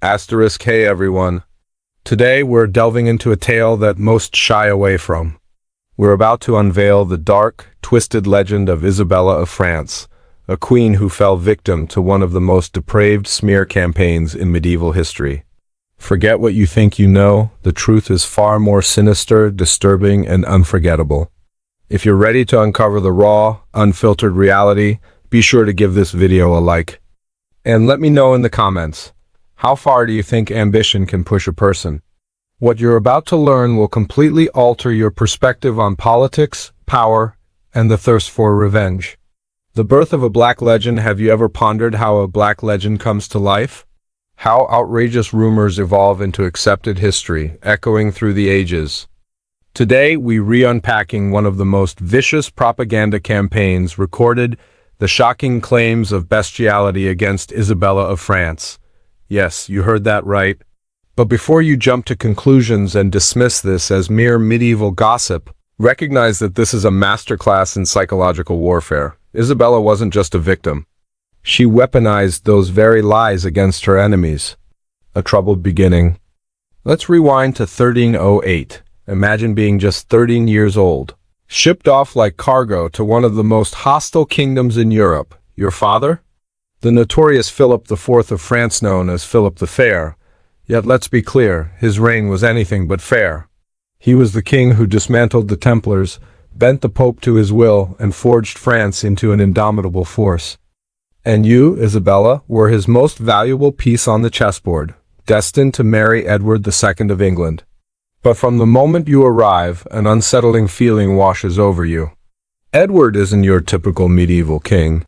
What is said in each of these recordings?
Asterisk hey everyone. Today we're delving into a tale that most shy away from. We're about to unveil the dark, twisted legend of Isabella of France, a queen who fell victim to one of the most depraved smear campaigns in medieval history. Forget what you think you know, the truth is far more sinister, disturbing, and unforgettable. If you're ready to uncover the raw, unfiltered reality, be sure to give this video a like. And let me know in the comments, how far do you think ambition can push a person? What you're about to learn will completely alter your perspective on politics, power, and the thirst for revenge. The birth of a black legend. Have you ever pondered how a black legend comes to life? How outrageous rumors evolve into accepted history, echoing through the ages. Today, we re-unpacking one of the most vicious propaganda campaigns recorded, the shocking claims of bestiality against Isabella of France. Yes, you heard that right. But before you jump to conclusions and dismiss this as mere medieval gossip, recognize that this is a masterclass in psychological warfare. Isabella wasn't just a victim. She weaponized those very lies against her enemies. A troubled beginning. Let's rewind to 1308. Imagine being just 13 years old, shipped off like cargo to one of the most hostile kingdoms in Europe. Your father? The notorious Philip IV of France, known as Philip the Fair. Yet let's be clear, his reign was anything but fair. He was the king who dismantled the Templars, bent the Pope to his will, and forged France into an indomitable force. And you, Isabella, were his most valuable piece on the chessboard, destined to marry Edward II of England. But from the moment you arrive, an unsettling feeling washes over you. Edward isn't your typical medieval king.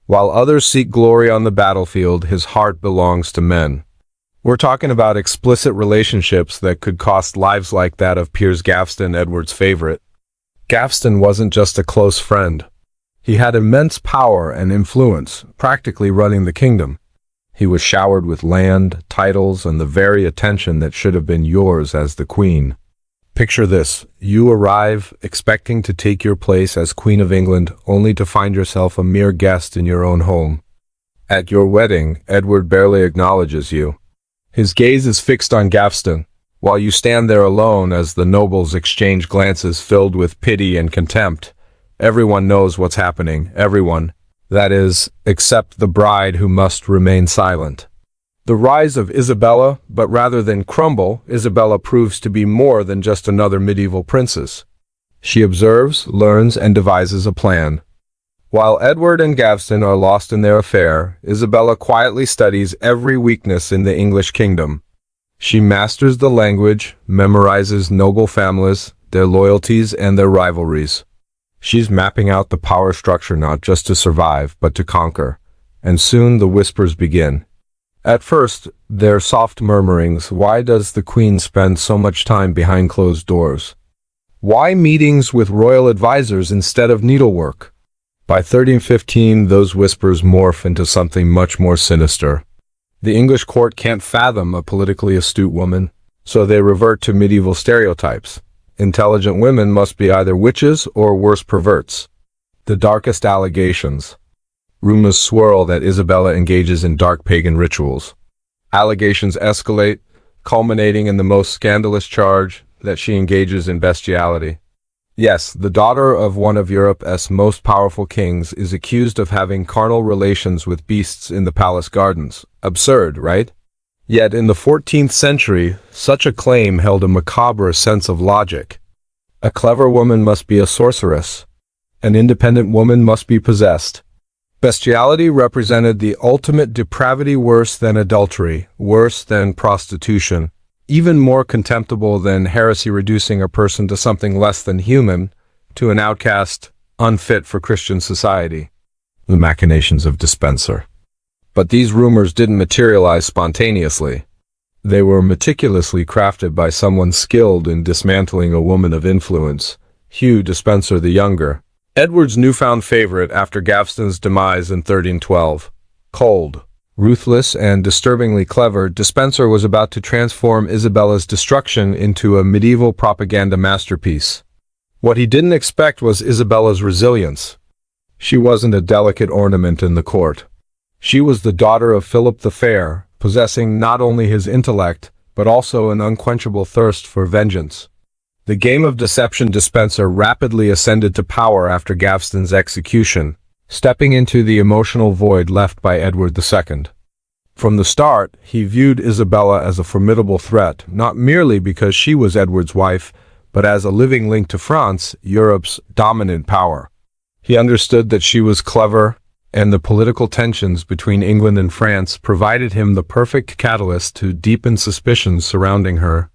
While others seek glory on the battlefield, his heart belongs to men. We're talking about explicit relationships that could cost lives, like that of Piers Gaveston, Edward's favorite. Gaveston wasn't just a close friend. He had immense power and influence, practically running the kingdom. He was showered with land, titles, and the very attention that should have been yours as the queen. Picture this: you arrive expecting to take your place as Queen of England, only to find yourself a mere guest in your own home. At your wedding, Edward barely acknowledges you. His gaze is fixed on Gaveston, while you stand there alone as the nobles exchange glances filled with pity and contempt. Everyone knows what's happening, everyone. That is, except the bride, who must remain silent. The rise of Isabella, but rather than crumble, Isabella proves to be more than just another medieval princess. She observes, learns, and devises a plan. While Edward and Gaveston are lost in their affair, Isabella quietly studies every weakness in the English kingdom. She masters the language, memorizes noble families, their loyalties, and their rivalries. She's mapping out the power structure not just to survive, but to conquer. And soon the whispers begin. At first, they're soft murmurings. Why does the queen spend so much time behind closed doors? Why meetings with royal advisors instead of needlework? By 1315, those whispers morph into something much more sinister. The English court can't fathom a politically astute woman, so they revert to medieval stereotypes. Intelligent women must be either witches or worse, perverts. The darkest allegations. Rumors swirl that Isabella engages in dark pagan rituals. Allegations escalate, culminating in the most scandalous charge, that she engages in bestiality. Yes, the daughter of one of Europe's most powerful kings is accused of having carnal relations with beasts in the palace gardens. Absurd, right? Yet in the 14th century, such a claim held a macabre sense of logic. A clever woman must be a sorceress. An independent woman must be possessed. Bestiality represented the ultimate depravity, worse than adultery, worse than prostitution, even more contemptible than heresy, reducing a person to something less than human, to an outcast, unfit for Christian society. The machinations of dispenser. But these rumors didn't materialize spontaneously. They were meticulously crafted by someone skilled in dismantling a woman of influence, Hugh Despenser the Younger, Edward's newfound favorite after Gaveston's demise in 1312. Cold, ruthless, and disturbingly clever, Despenser was about to transform Isabella's destruction into a medieval propaganda masterpiece. What he didn't expect was Isabella's resilience. She wasn't a delicate ornament in the court. She was the daughter of Philip the Fair, possessing not only his intellect, but also an unquenchable thirst for vengeance. The game of deception dispenser rapidly ascended to power after Gaveston's execution, stepping into the emotional void left by Edward II. From the start, he viewed Isabella as a formidable threat, not merely because she was Edward's wife, but as a living link to France, Europe's dominant power. He understood that she was clever, and the political tensions between England and France provided him the perfect catalyst to deepen suspicions surrounding her.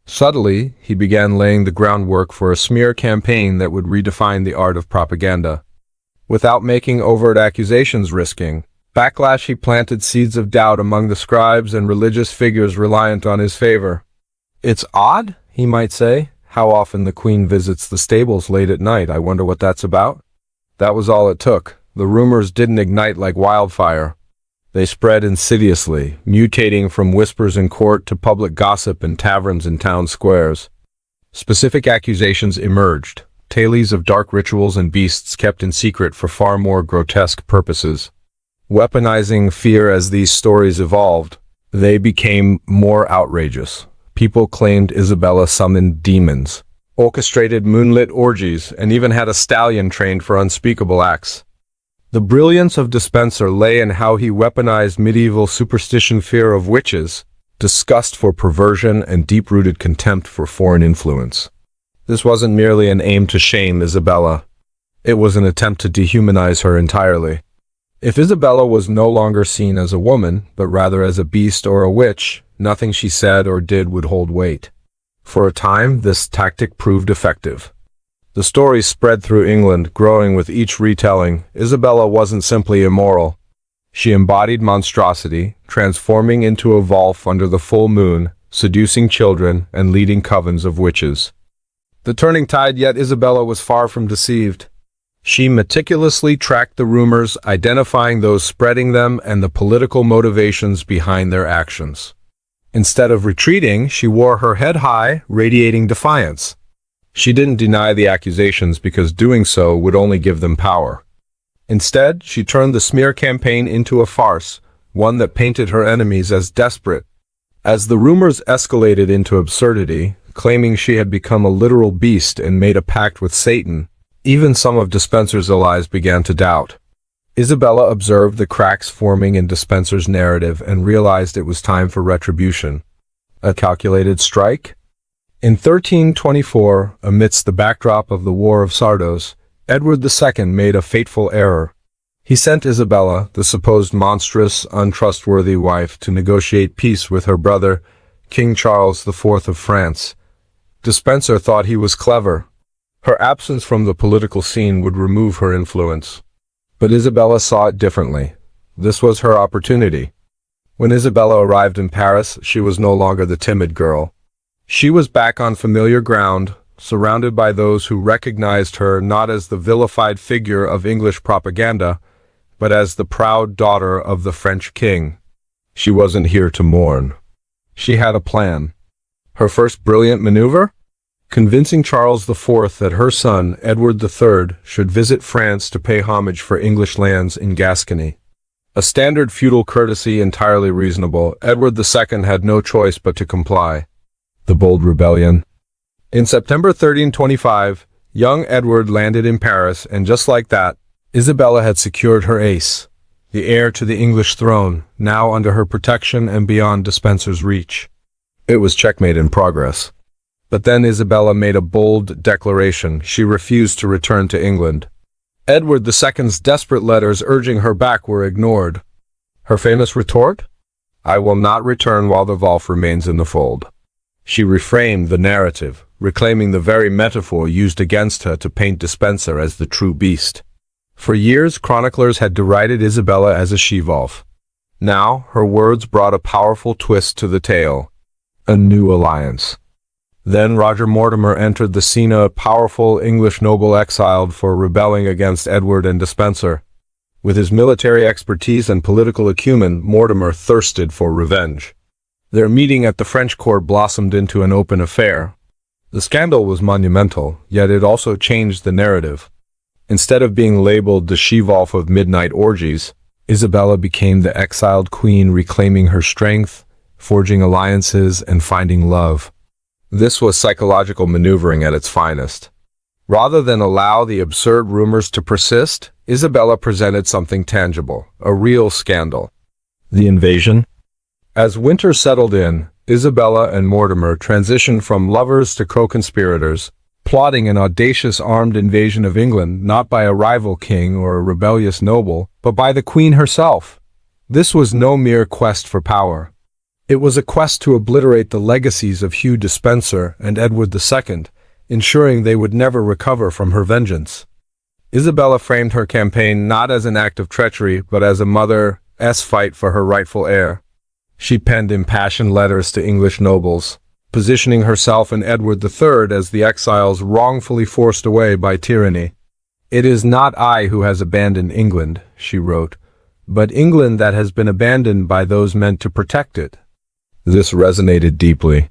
Subtly, he began laying the groundwork for a smear campaign that would redefine the art of propaganda. Without making overt accusations risking backlash, he planted seeds of doubt among the scribes and religious figures reliant on his favor. "It's odd," he might say, "how often the Queen visits the stables late at night. I wonder what that's about." That was all it took. The rumors didn't ignite like wildfire. They spread insidiously, mutating from whispers in court to public gossip in taverns and town squares. Specific accusations emerged, tales of dark rituals and beasts kept in secret for far more grotesque purposes. Weaponizing fear as these stories evolved, they became more outrageous. People claimed Isabella summoned demons, orchestrated moonlit orgies, and even had a stallion trained for unspeakable acts. The brilliance of Despenser lay in how he weaponized medieval superstition, fear of witches, disgust for perversion, and deep-rooted contempt for foreign influence. This wasn't merely an aim to shame Isabella. It was an attempt to dehumanize her entirely. If Isabella was no longer seen as a woman, but rather as a beast or a witch, nothing she said or did would hold weight. For a time, this tactic proved effective. The story spread through England, growing with each retelling. Isabella wasn't simply immoral. She embodied monstrosity, transforming into a wolf under the full moon, seducing children and leading covens of witches. The turning tide, yet Isabella was far from deceived. She meticulously tracked the rumors, identifying those spreading them and the political motivations behind their actions. Instead of retreating, she wore her head high, radiating defiance. She didn't deny the accusations because doing so would only give them power. Instead, she turned the smear campaign into a farce, one that painted her enemies as desperate. As the rumors escalated into absurdity, claiming she had become a literal beast and made a pact with Satan, even some of Despenser's allies began to doubt. Isabella observed the cracks forming in Despenser's narrative and realized it was time for retribution. A calculated strike? In 1324, amidst the backdrop of the War of Sardos, Edward II made a fateful error. He sent Isabella, the supposed monstrous, untrustworthy wife, to negotiate peace with her brother, King Charles IV of France. Despenser thought he was clever. Her absence from the political scene would remove her influence. But Isabella saw it differently. This was her opportunity. When Isabella arrived in Paris, she was no longer the timid girl. She was back on familiar ground, surrounded by those who recognized her not as the vilified figure of English propaganda, but as the proud daughter of the French king. She wasn't here to mourn. She had a plan. Her first brilliant maneuver? Convincing Charles IV that her son, Edward III, should visit France to pay homage for English lands in Gascony. A standard feudal courtesy entirely reasonable, Edward II had no choice but to comply. The bold rebellion. In September 1325, young Edward landed in Paris, and just like that, Isabella had secured her ace, the heir to the English throne, now under her protection and beyond Despenser's reach. It was checkmate in progress. But then Isabella made a bold declaration. She refused to return to England. Edward II's desperate letters urging her back were ignored. Her famous retort? "I will not return while the wolf remains in the fold." She reframed the narrative, reclaiming the very metaphor used against her to paint Despenser as the true beast. For years, chroniclers had derided Isabella as a she-wolf. Now, her words brought a powerful twist to the tale. A new alliance. Then Roger Mortimer entered the scene, a powerful English noble exiled for rebelling against Edward and Despenser. With his military expertise and political acumen, Mortimer thirsted for revenge. Their meeting at the French court blossomed into an open affair. The scandal was monumental, yet it also changed the narrative. Instead of being labeled the she-wolf of midnight orgies, Isabella became the exiled queen, reclaiming her strength, forging alliances, and finding love. This was psychological maneuvering at its finest. Rather than allow the absurd rumors to persist, Isabella presented something tangible, a real scandal. The invasion? As winter settled in, Isabella and Mortimer transitioned from lovers to co-conspirators, plotting an audacious armed invasion of England not by a rival king or a rebellious noble, but by the Queen herself. This was no mere quest for power. It was a quest to obliterate the legacies of Hugh Despencer and Edward II, ensuring they would never recover from her vengeance. Isabella framed her campaign not as an act of treachery, but as a mother's fight for her rightful heir. She penned impassioned letters to English nobles, positioning herself and Edward III as the exiles wrongfully forced away by tyranny. "It is not I who has abandoned England," she wrote, "but England that has been abandoned by those meant to protect it." This resonated deeply.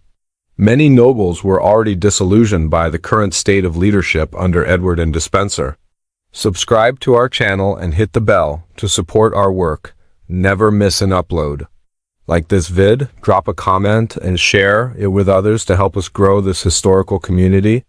Many nobles were already disillusioned by the current state of leadership under Edward and Despencer. Subscribe to our channel and hit the bell to support our work. Never miss an upload. Like this vid, drop a comment and share it with others to help us grow this historical community.